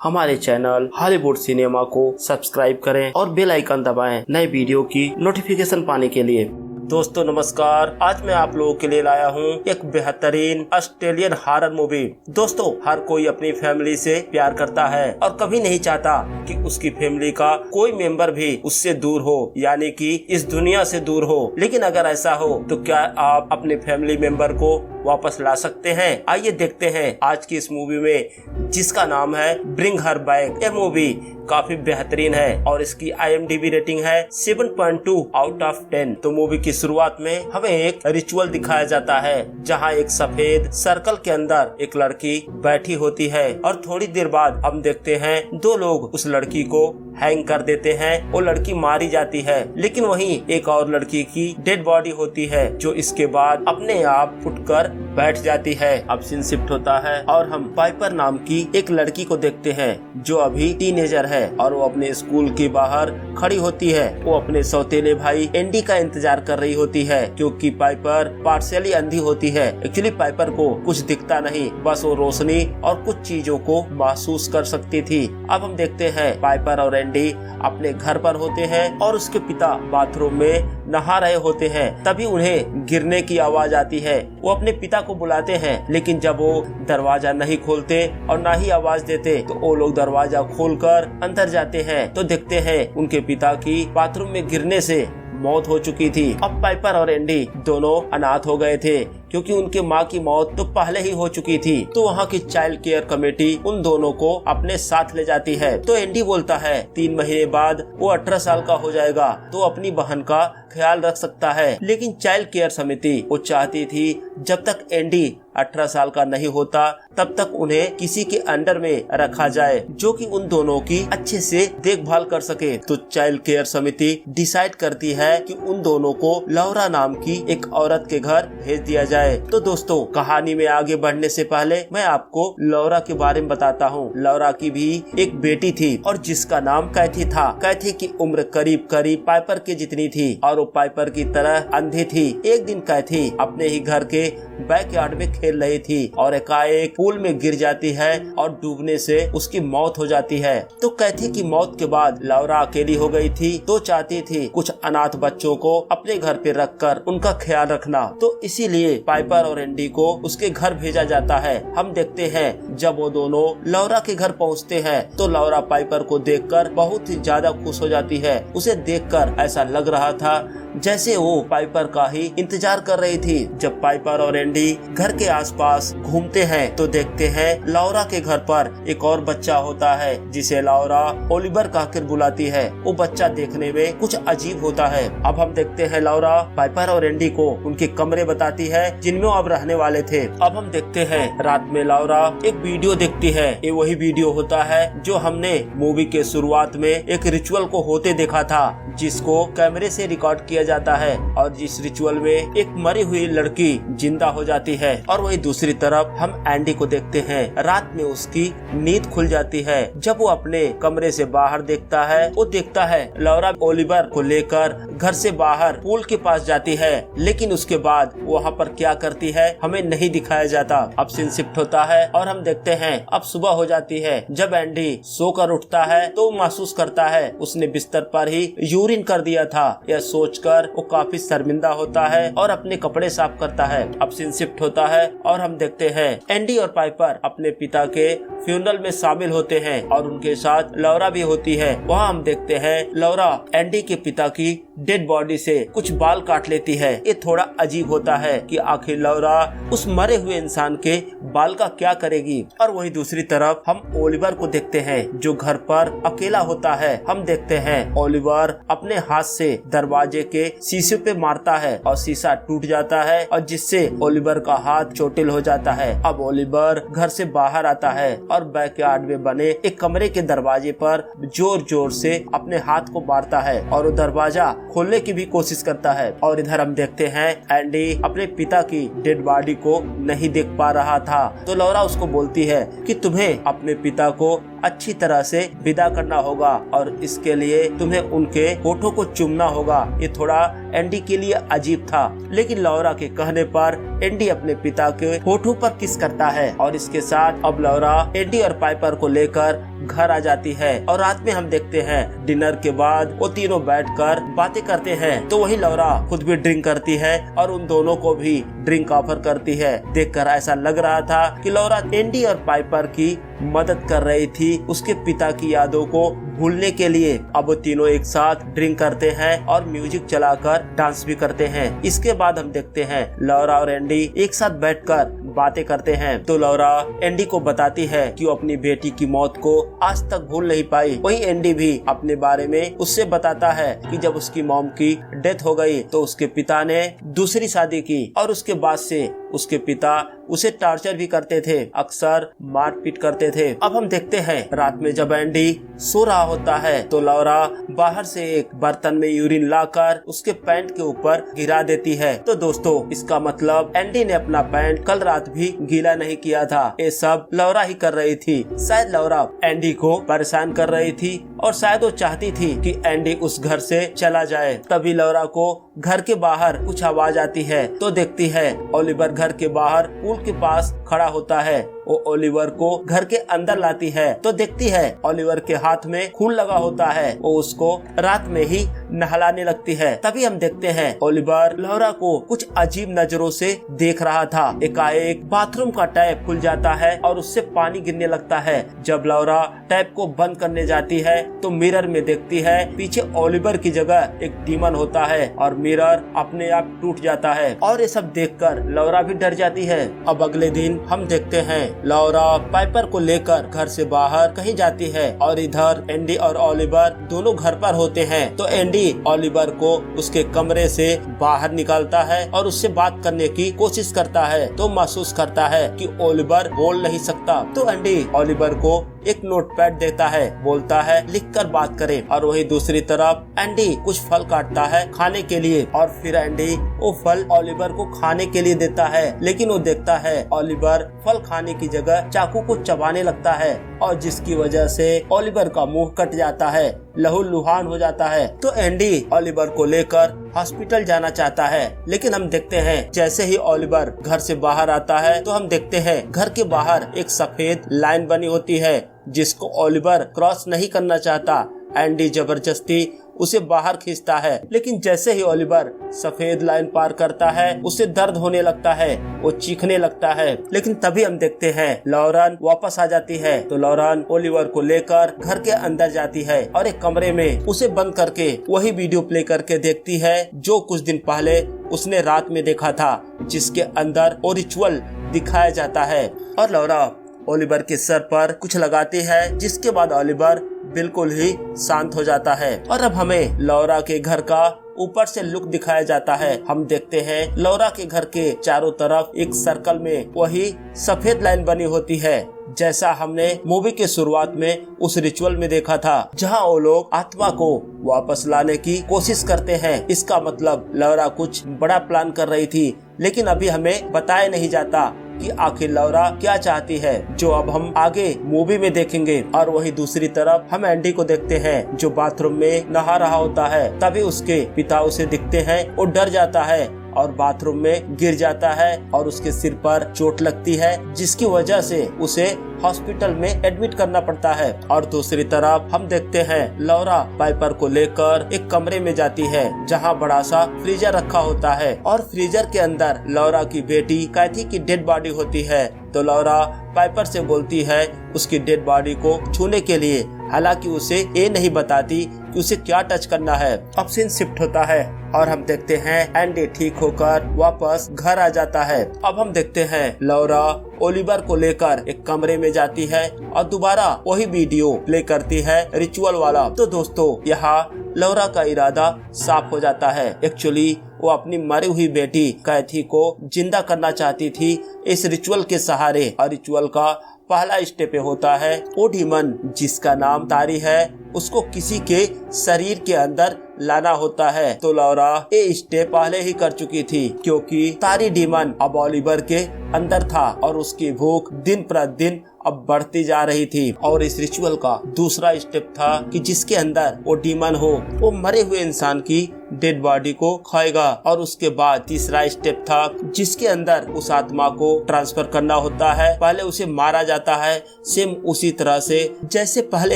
हमारे channel Hollywood cinema को subscribe करें और बेल आइकन दबाएं नए वीडियो की नोटिफिकेशन पाने के लिए। दोस्तों नमस्कार, आज मैं आप लोगों के लिए लाया हूँ एक बेहतरीन ऑस्ट्रेलियन हॉरर मूवी। दोस्तों हर कोई अपनी फैमिली से प्यार करता है और कभी नहीं चाहता कि उसकी फैमिली का कोई मेंबर भी उससे दूर हो, यानी कि इस दुनिया से दूर हो। लेकिन अगर ऐसा हो तो क्या आप अपने फैमिली मेंबर को वापस ला सकते हैं? आइए देखते हैं आज की इस मूवी में, जिसका नाम है ब्रिंग हर बैक। यह मूवी काफी बेहतरीन है और इसकी IMDb रेटिंग है 7.2 आउट ऑफ 10। तो मूवी की शुरुआत में हमें एक रिचुअल दिखाया जाता है, जहां एक सफेद सर्कल के अंदर एक लड़की बैठी होती है और थोड़ी देर बाद हम देखते हैं दो लोग उस लड़की को हैंग कर देते हैं। वो लड़की मारी जाती है, लेकिन वहीं एक और लड़की की डेड बॉडी होती है, जो इसके बाद अपने आप उठकर बैठ जाती है। अब सीन शिफ्ट होता है और हम पाइपर नाम की एक लड़की को देखते हैं, जो अभी टीनेजर है और वो अपने स्कूल के बाहर खड़ी होती है। वो अपने सौतेले भाई एंडी का इंतजार कर रही होती है, क्योंकि पाइपर पार्शियली अंधी होती है। एक्चुअली पाइपर को कुछ दिखता नहीं, बस वो रोशनी और कुछ चीजों को महसूस कर सकती थी। अब हम देखते हैं पाइपर और एंडी अपने घर पर होते हैं और उसके पिता बाथरूम में नहा रहे होते हैं। तभी उन्हें गिरने की आवाज आती है। वो अपने पिता को बुलाते हैं, लेकिन जब वो दरवाजा नहीं खोलते और ना ही आवाज देते, तो वो लोग दरवाजा खोलकर अंदर जाते हैं तो देखते हैं उनके पिता की बाथरूम में गिरने से मौत हो चुकी थी। अब पाइपर और एंडी दोनों अनाथ हो गए थे, क्योंकि उनके माँ की मौत तो पहले ही हो चुकी थी। तो वहाँ की चाइल्ड केयर कमेटी उन दोनों को अपने साथ ले जाती है। तो एंडी बोलता है 3 महीने बाद वो 18 साल का हो जाएगा, तो अपनी बहन का ख्याल रख सकता है। लेकिन चाइल्ड केयर समिति वो चाहती थी जब तक एंडी 18 साल का नहीं होता तब तक उन्हें किसी के अंडर में रखा जाए, जो कि उन दोनों की अच्छे से देखभाल कर सके। तो चाइल्ड केयर समिति डिसाइड करती है कि उन दोनों को लौरा नाम की एक औरत के घर भेज दिया जाए। तो दोस्तों कहानी में आगे बढ़ने से पहले मैं आपको लौरा के बारे में बताता हूँ। लौरा की भी एक बेटी थी और जिसका नाम कैथी था। कैथी की उम्र करीब करीब पाइपर के जितनी थी और वो पाइपर की तरह अंधी थी। एक दिन कैथी अपने ही घर के बैकयार्ड में खेल रही थी और एकाएक पूल में गिर जाती है और डूबने से उसकी मौत हो जाती है। तो कैथी की मौत के बाद लौरा अकेली हो गई थी, तो चाहती थी कुछ अनाथ बच्चों को अपने घर पे रखकर उनका ख्याल रखना। तो इसीलिए पाइपर और एंडी को उसके घर भेजा जाता है। हम देखते हैं जब वो दोनों लौरा के घर पहुंचते हैं तो लौरा पाइपर को देखकर बहुत ही ज्यादा खुश हो जाती है। उसे देखकर ऐसा लग रहा था जैसे वो पाइपर का ही इंतजार कर रही थी। जब पाइपर और एंडी घर के आसपास घूमते हैं तो देखते हैं लौरा के घर पर एक और बच्चा होता है, जिसे लौरा ओलिवर कहकर बुलाती है। वो बच्चा देखने में कुछ अजीब होता है। अब हम देखते हैं लौरा पाइपर और एंडी को उनके कमरे बताती है जिनमें वो अब रहने वाले थे। अब हम देखते हैं रात में लौरा एक वीडियो देखती है। ये वही वीडियो होता है जो हमने मूवी के शुरुआत में एक रिचुअल को होते देखा था, जिसको कैमरे से रिकॉर्ड किया जाता है और जिस रिचुअल में एक मरी हुई लड़की जिंदा हो जाती है। और वही दूसरी तरफ हम एंडी को देखते हैं, रात में उसकी नींद खुल जाती है। जब वो अपने कमरे से बाहर देखता है, वो देखता है लौरा ओलिवर को लेकर घर से बाहर पूल के पास जाती है, लेकिन उसके बाद वहाँ पर क्या करती है हमें नहीं दिखाया जाता। अब सीन शिफ्ट होता है और हम देखते हैं अब सुबह हो जाती है। जब एंडी सोकर उठता है तो महसूस करता है उसने बिस्तर पर ही यूरिन कर दिया था। यह सोचकर वो काफी शर्मिंदा होता है और अपने कपड़े साफ करता है। अब सीन शिफ्ट होता है और हम देखते हैं एंडी और पाइपर अपने पिता के फ्यूनरल में शामिल होते हैं और उनके साथ लौरा भी होती है। वहाँ हम देखते हैं लौरा एंडी के पिता की डेड बॉडी से कुछ बाल काट लेती है। ये थोड़ा अजीब होता है कि आखिर लौरा उस मरे हुए इंसान के बाल का क्या करेगी। और वही दूसरी तरफ हम ओलिवर को देखते हैं जो घर पर अकेला होता है। हम देखते हैं ओलिवर अपने हाथ से दरवाजे के शीशे पे मारता है और शीशा टूट जाता है और जिससे ओलिवर का हाथ चोटिल हो जाता है। अब ओलिवर घर से बाहर आता है और बैकयार्ड में बने एक कमरे के दरवाजे पर जोर जोर से अपने हाथ को मारता है और वो दरवाजा खोलने की भी कोशिश करता है। और इधर हम देखते हैं एंडी अपने पिता की डेड बॉडी को नहीं देख पा रहा था। तो लौरा उसको बोलती है कि तुम्हें अपने पिता को अच्छी तरह से विदा करना होगा और इसके लिए तुम्हें उनके होठों को चूमना होगा। ये थोड़ा एंडी के लिए अजीब था, लेकिन लौरा के कहने पर एंडी अपने पिता के होठों पर किस करता है और इसके साथ अब लौरा एंडी और पाइपर को लेकर घर आ जाती है और रात में हम देखते हैं डिनर के बाद वो तीनों बैठकर बातें करते हैं। तो वही लौरा खुद भी ड्रिंक करती है और उन दोनों को भी ड्रिंक ऑफर करती है। देखकर ऐसा लग रहा था कि लौरा एंडी और पाइपर की मदद कर रही थी उसके पिता की यादों को भूलने के लिए। अब वो तीनों एक साथ ड्रिंक करते हैं और म्यूजिक चलाकर डांस भी करते हैं। इसके बाद हम देखते हैं लौरा और एंडी एक साथ बैठकर बातें करते हैं। तो लौरा एंडी को बताती है कि वो अपनी बेटी की मौत को आज तक भूल नहीं पाई। वहीं एंडी भी अपने बारे में उससे बताता है कि जब उसकी मॉम की डेथ हो गई तो उसके पिता ने दूसरी शादी की और उसके बाद से उसके पिता उसे टॉर्चर भी करते थे, अक्सर मारपीट करते थे। अब हम देखते हैं रात में जब एंडी सो रहा होता है तो लौरा बाहर से एक बर्तन में यूरिन लाकर उसके पैंट के ऊपर गिरा देती है। तो दोस्तों इसका मतलब एंडी ने अपना पैंट कल रात भी गीला नहीं किया था। ये सब लौरा ही कर रही थी। शायद लौरा एंडी को परेशान कर रही थी और शायद वो चाहती थी कि एंडी उस घर से चला जाए। तभी लौरा को घर के बाहर कुछ आवाज आती है तो देखती है ओलिवर घर के बाहर पूल के पास खड़ा होता है। वो ओलिवर को घर के अंदर लाती है तो देखती है ओलिवर के हाथ में खून लगा होता है। वो उसको रात में ही नहलाने लगती है। तभी हम देखते हैं ओलिवर लौरा को कुछ अजीब नजरों से देख रहा था। एकाएक बाथरूम का टैप खुल जाता है और उससे पानी गिरने लगता है। जब लौरा टैप को बंद करने जाती है तो मिरर में देखती है पीछे ओलिवर की जगह एक डीमन होता है और मिरर अपने आप टूट जाता है। और ये सब देखकर लौरा भी डर जाती है। अब अगले दिन हम देखते हैं लौरा पाइपर को लेकर घर से बाहर कहीं जाती है और इधर एंडी और ओलिवर दोनों घर पर होते हैं। तो एंडी ओलिवर को उसके कमरे से बाहर निकालता है और उससे बात करने की कोशिश करता है तो महसूस करता है कि ओलिवर बोल नहीं सकता। तो एंडी ओलिवर को एक नोटपैड देता है, बोलता है लिखकर बात करे। और वही दूसरी तरफ एंडी कुछ फल काटता है खाने के लिए और फिर एंडी वो फल ओलिवर को खाने के लिए देता है। लेकिन वो देखता है ओलिवर फल खाने की जगह चाकू को चबाने लगता है और जिसकी वजह से ओलिवर का मुंह कट जाता है, लहूलुहान हो जाता है। तो एंडी ओलिवर को लेकर हॉस्पिटल जाना चाहता है। लेकिन हम देखते हैं जैसे ही ओलिवर घर से बाहर आता है तो हम देखते हैं घर के बाहर एक सफेद लाइन बनी होती है जिसको ओलिवर क्रॉस नहीं करना चाहता। एंडी जबरदस्ती उसे बाहर खींचता है। लेकिन जैसे ही ओलिवर सफेद लाइन पार करता है उसे दर्द होने लगता है, वो चीखने लगता है। लेकिन तभी हम देखते हैं लॉरेन वापस आ जाती है। तो लॉरेन ओलिवर को लेकर घर के अंदर जाती है और एक कमरे में उसे बंद करके वही वीडियो प्ले करके देखती है जो कुछ दिन पहले उसने रात में देखा था, जिसके अंदर वो रिचुअल दिखाया जाता है। और लौरा ओलिवर के सर पर कुछ लगाती है जिसके बाद ओलिवर बिल्कुल ही शांत हो जाता है। और अब हमें लौरा के घर का ऊपर से लुक दिखाया जाता है। हम देखते हैं लौरा के घर के चारों तरफ एक सर्कल में वही सफेद लाइन बनी होती है जैसा हमने मूवी के शुरुआत में उस रिचुअल में देखा था, जहां वो लोग आत्मा को वापस लाने की कोशिश करते हैं। इसका मतलब लौरा कुछ बड़ा प्लान कर रही थी, लेकिन अभी हमें बताया नहीं जाता कि आखिर लौरा क्या चाहती है, जो अब हम आगे मूवी में देखेंगे। और वही दूसरी तरफ हम एंडी को देखते हैं जो बाथरूम में नहा रहा होता है। तभी उसके पिता उसे दिखते हैं, वो डर जाता है और बाथरूम में गिर जाता है और उसके सिर पर चोट लगती है, जिसकी वजह से उसे हॉस्पिटल में एडमिट करना पड़ता है। और दूसरी तरफ हम देखते हैं लौरा पाइपर को लेकर एक कमरे में जाती है जहां बड़ा सा फ्रीजर रखा होता है और फ्रीजर के अंदर लौरा की बेटी कैथी की डेड बॉडी होती है। तो लौरा पाइपर से बोलती है उसकी डेड बॉडी को छूने के लिए, हालांकि उसे ये नहीं बताती कि उसे क्या टच करना है। अब सीन शिफ्ट होता है और हम देखते हैं एंडी ठीक होकर वापस घर आ जाता है। अब हम देखते हैं लौरा ओलिवर को लेकर एक कमरे में जाती है और दोबारा वही वीडियो प्ले करती है रिचुअल वाला। तो दोस्तों यहाँ लौरा का इरादा साफ हो जाता है। एक्चुअली वो अपनी मरी हुई बेटी कैथी को जिंदा करना चाहती थी इस रिचुअल के सहारे। और रिचुअल का पहला स्टेप होता है वो डीमन जिसका नाम तारी है उसको किसी के शरीर के अंदर लाना होता है। तो लौरा ये स्टेप पहले ही कर चुकी थी क्योंकि तारी डीमन अब ओलिवर के अंदर था और उसकी भूख दिन प्रतिदिन अब बढ़ती जा रही थी। और इस रिचुअल का दूसरा स्टेप था कि जिसके अंदर वो डीमन हो वो मरे हुए इंसान की डेड बॉडी को खाएगा। और उसके बाद तीसरा स्टेप था जिसके अंदर उस आत्मा को ट्रांसफर करना होता है। पहले उसे मारा जाता है सेम उसी तरह से जैसे पहले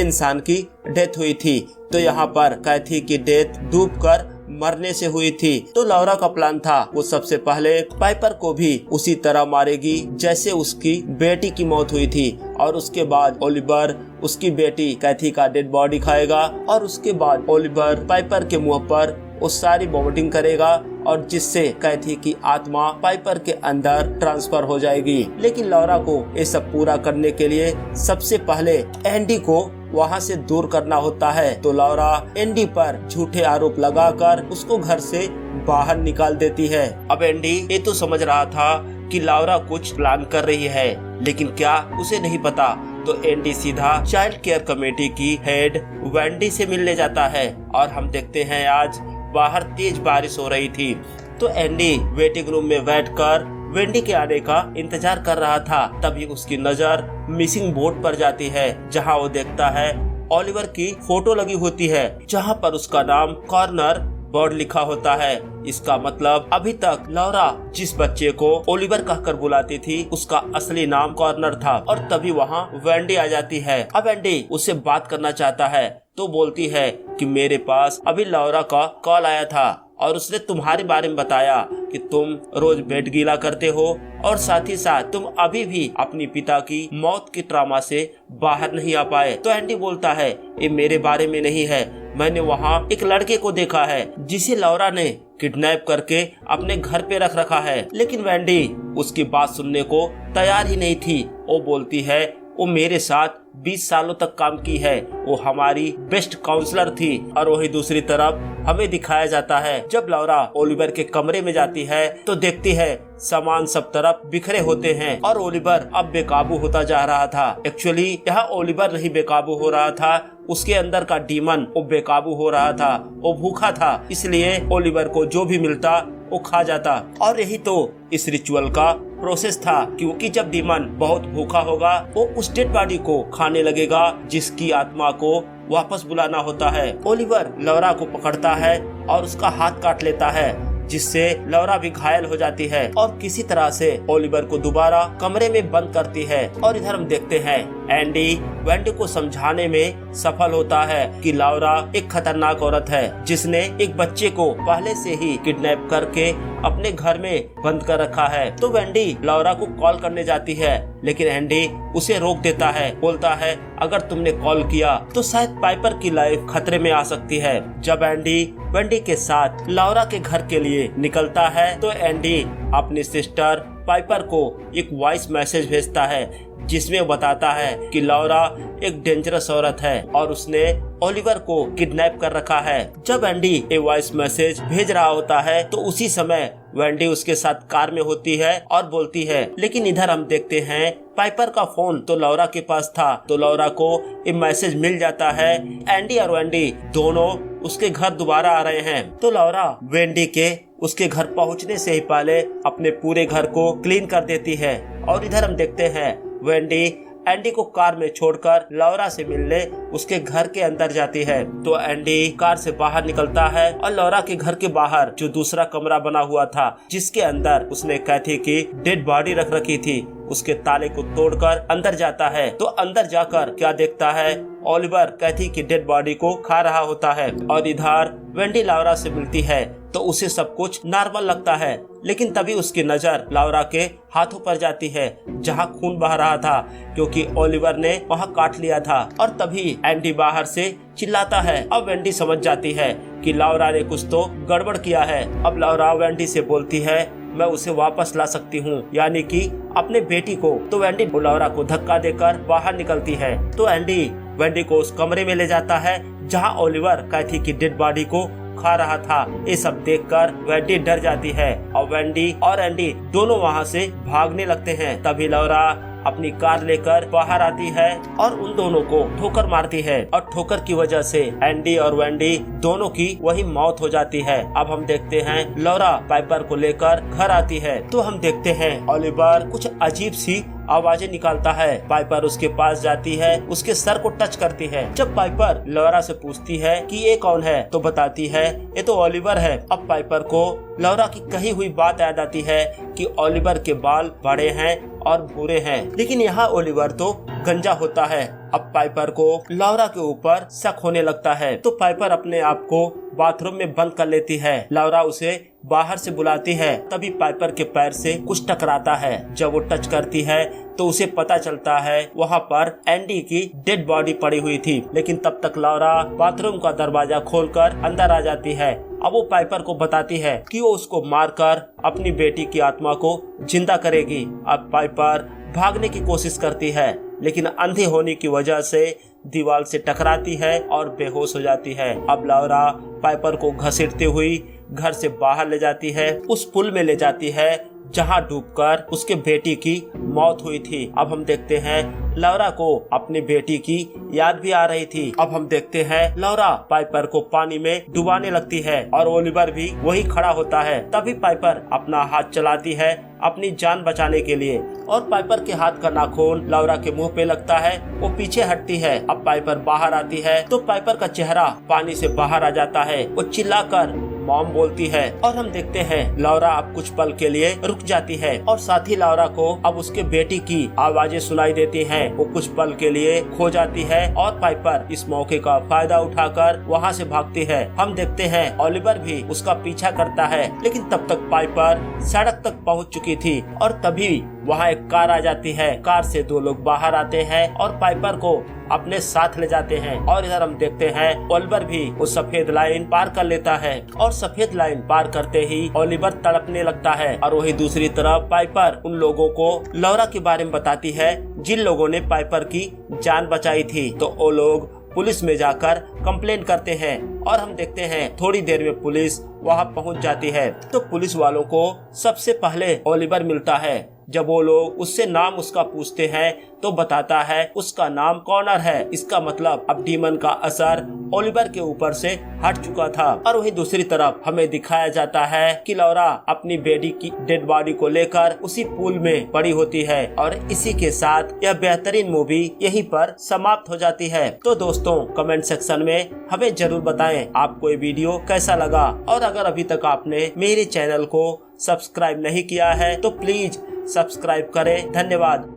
इंसान की डेथ हुई थी। तो यहाँ पर कैथी की डेथ डूबकर मरने से हुई थी। तो लौरा का प्लान था वो सबसे पहले पाइपर को भी उसी तरह मारेगी जैसे उसकी बेटी की मौत हुई थी। और उसके बाद ओलिवर उसकी बेटी कैथी का डेड बॉडी खाएगा। और उसके बाद ओलिवर पाइपर के मुंह पर वो सारी वॉमिटिंग करेगा और जिससे कैथी की आत्मा पाइपर के अंदर ट्रांसफर हो जाएगी। लेकिन लौरा को ये सब पूरा करने के लिए सबसे पहले एंडी को वहाँ से दूर करना होता है। तो लौरा एंडी पर झूठे आरोप लगाकर उसको घर से बाहर निकाल देती है। अब एंडी ये तो समझ रहा था कि लौरा कुछ प्लान कर रही है, लेकिन क्या उसे नहीं पता। तो एंडी सीधा चाइल्ड केयर कमेटी की हेड वेंडी से मिलने जाता है। और हम देखते हैं आज बाहर तेज बारिश हो रही थी। तो एंडी वेटिंग रूम में बैठकर वेंडी के आने का इंतजार कर रहा था। तभी उसकी नजर मिसिंग बोर्ड पर जाती है जहां वो देखता है ओलिवर की फोटो लगी होती है जहां पर उसका नाम कॉर्नर बोर्ड लिखा होता है। इसका मतलब अभी तक लौरा जिस बच्चे को ओलिवर कहकर बुलाती थी उसका असली नाम कॉर्नर था। और तभी वहाँ वेंडी आ जाती है। अब वेंडी उससे बात करना चाहता है तो बोलती है कि मेरे पास अभी लौरा का कॉल आया था और उसने तुम्हारे बारे में बताया कि तुम रोज बेड गीला करते हो और साथ ही साथ तुम अभी भी अपनी पिता की मौत की ट्रॉमा से बाहर नहीं आ पाए। तो एंडी बोलता है ये मेरे बारे में नहीं है, मैंने वहाँ एक लड़के को देखा है जिसे लौरा ने किडनैप करके अपने घर पे रख रखा है। लेकिन वेंडी उसकी बात सुनने को तैयार ही नहीं थी। वो बोलती है वो मेरे साथ 20 सालों तक काम की है, वो हमारी बेस्ट काउंसलर थी। और वही दूसरी तरफ हमें दिखाया जाता है जब लौरा ओलिवर के कमरे में जाती है तो देखती है सामान सब तरफ बिखरे होते हैं और ओलिवर अब बेकाबू होता जा रहा था। एक्चुअली यहाँ ओलिवर नहीं बेकाबू हो रहा था, उसके अंदर का डीमन वो बेकाबू हो रहा था। वो भूखा था इसलिए ओलिवर को जो भी मिलता वो खा जाता। और यही तो इस रिचुअल का प्रोसेस था, क्योंकि जब डीमन बहुत भूखा होगा वो उस डेड बॉडी को खाने लगेगा जिसकी आत्मा को वापस बुलाना होता है। ओलिवर लौरा को पकड़ता है और उसका हाथ काट लेता है जिससे लौरा भी घायल हो जाती है और किसी तरह से ओलिवर को दोबारा कमरे में बंद करती है। और इधर हम देखते हैं एंडी वेंडी को समझाने में सफल होता है कि लौरा एक खतरनाक औरत है जिसने एक बच्चे को पहले से ही किडनैप करके अपने घर में बंद कर रखा है। तो वेंडी लौरा को कॉल करने जाती है लेकिन एंडी उसे रोक देता है, बोलता है अगर तुमने कॉल किया तो शायद पाइपर की लाइफ खतरे में आ सकती है। जब एंडी वेंडी के साथ लौरा के घर के लिए निकलता है तो एंडी अपनी सिस्टर पाइपर को एक वॉइस मैसेज भेजता है जिसमें बताता है कि लौरा एक डेंजरस औरत है और उसने ओलिवर को किडनैप कर रखा है। जब एंडी ये वॉइस मैसेज भेज रहा होता है तो उसी समय वेंडी उसके साथ कार में होती है और बोलती है। लेकिन इधर हम देखते हैं पाइपर का फोन तो लौरा के पास था, तो लौरा को ये मैसेज मिल जाता है। एंडी और वेंडी दोनों उसके घर दोबारा आ रहे हैं। तो लौरा वेंडी के उसके घर पहुंचने से ही पहले अपने पूरे घर को क्लीन कर देती है। और इधर हम देखते हैं वेंडी एंडी को कार में छोड़कर लौरा से मिलने उसके घर के अंदर जाती है। तो एंडी कार से बाहर निकलता है और लौरा के घर के बाहर जो दूसरा कमरा बना हुआ था जिसके अंदर उसने कैथी की डेड बॉडी रख रखी थी उसके ताले को तोड़कर अंदर जाता है। तो अंदर जाकर क्या देखता है, ओलिवर कैथी की डेड बॉडी को खा रहा होता है। और इधर वेंडी लौरा से मिलती है तो उसे सब कुछ नॉर्मल लगता है। लेकिन तभी उसकी नजर लौरा के हाथों पर जाती है जहां खून बह रहा था क्योंकि ओलिवर ने वहां काट लिया था। और तभी एंडी बाहर से चिल्लाता है। अब वेंडी समझ जाती है कि लौरा ने कुछ तो गड़बड़ किया है। अब लौरा वेंडी से बोलती है मैं उसे वापस ला सकती हूँ, यानी कि अपने बेटी को। तो वेंडी लौरा को धक्का देकर बाहर निकलती है। तो एंडी वेंडी को उस कमरे में ले जाता है जहाँ ओलिवर कैथी की डेड बॉडी को खा रहा था। ये सब देखकर वेंडी डर जाती है और वेंडी और एंडी दोनों वहाँ से भागने लगते हैं। तभी लौरा अपनी कार लेकर बाहर आती है और उन दोनों को ठोकर मारती है और ठोकर की वजह से एंडी और वेंडी दोनों की वही मौत हो जाती है। अब हम देखते हैं लौरा पाइपर को लेकर घर आती है तो हम देखते हैं ओलिवर कुछ अजीब सी आवाजें निकालता है। पाइपर उसके पास जाती है, उसके सर को टच करती है। जब पाइपर लौरा से पूछती है कि ये कौन है तो बताती है ये तो ओलिवर है। अब पाइपर को लौरा की कही हुई बात याद आती है कि ओलिवर के बाल बड़े हैं और भूरे हैं, लेकिन यहाँ ओलिवर तो गंजा होता है। अब पाइपर को लौरा के ऊपर शक होने लगता है तो पाइपर अपने आप को बाथरूम में बंद कर लेती है। लौरा उसे बाहर से बुलाती है, तभी पाइपर के पैर से कुछ टकराता है। जब वो टच करती है तो उसे पता चलता है वहाँ पर एंडी की डेड बॉडी पड़ी हुई थी, लेकिन तब तक लौरा बाथरूम का दरवाजा खोलकर अंदर आ जाती है। अब वो पाइपर को बताती है कि वो उसको मारकर अपनी बेटी की आत्मा को जिंदा करेगी। अब पाइपर भागने की कोशिश करती है, लेकिन अंधे होने की वजह से दीवार से टकराती है और बेहोश हो जाती है। अब लौरा पाइपर को घसीटते हुई घर से बाहर ले जाती है, उस पुल में ले जाती है जहां डूबकर उसके बेटी की मौत हुई थी। अब हम देखते हैं लौरा को अपनी बेटी की याद भी आ रही थी। अब हम देखते हैं लौरा पाइपर को पानी में डुबाने लगती है और ओलिवर भी वही खड़ा होता है। तभी पाइपर अपना हाथ चलाती है अपनी जान बचाने के लिए और पाइपर के हाथ का नाखून लौरा के मुंह पे लगता है, वो पीछे हटती है। अब पाइपर बाहर आती है तो पाइपर का चेहरा पानी से बाहर आ जाता है, वो चिल्लाकर मॉम बोलती है और हम देखते हैं लौरा अब कुछ पल के लिए रुक जाती है और साथ ही लौरा को अब उसके बेटी की आवाजें सुनाई देती हैं। वो कुछ पल के लिए खो जाती है और पाइपर इस मौके का फायदा उठाकर वहाँ से भागती है। हम देखते हैं ओलिवर भी उसका पीछा करता है, लेकिन तब तक पाइपर सड़क तक पहुँच चुकी थी और तभी वहाँ एक कार आ जाती है। कार से दो लोग बाहर आते हैं और पाइपर को अपने साथ ले जाते हैं और इधर हम देखते हैं ओलिवर भी वो सफेद लाइन पार कर लेता है और सफेद लाइन पार करते ही ओलिवर तड़पने लगता है और वही दूसरी तरफ पाइपर उन लोगों को लौरा के बारे में बताती है जिन लोगों ने पाइपर की जान बचाई थी। तो वो लोग पुलिस में जाकर कंप्लेंट करते हैं और हम देखते हैं थोड़ी देर में पुलिस वहां पहुंच जाती है। तो पुलिस वालों को सबसे पहले ओलिवर मिलता है। जब वो लोग उससे नाम उसका पूछते हैं तो बताता है उसका नाम कॉनर है। इसका मतलब अब डीमन का असर ओलिवर के ऊपर से हट चुका था। और वहीं दूसरी तरफ हमें दिखाया जाता है कि लौरा अपनी बेटी की डेड बॉडी को लेकर उसी पूल में पड़ी होती है और इसी के साथ यह बेहतरीन मूवी यहीं पर समाप्त हो जाती है। तो दोस्तों कमेंट सेक्शन में हमें जरूर बताएं आपको ये वीडियो कैसा लगा और अगर अभी तक आपने मेरे चैनल को सब्सक्राइब नहीं किया है तो प्लीज सब्सक्राइब करें। धन्यवाद।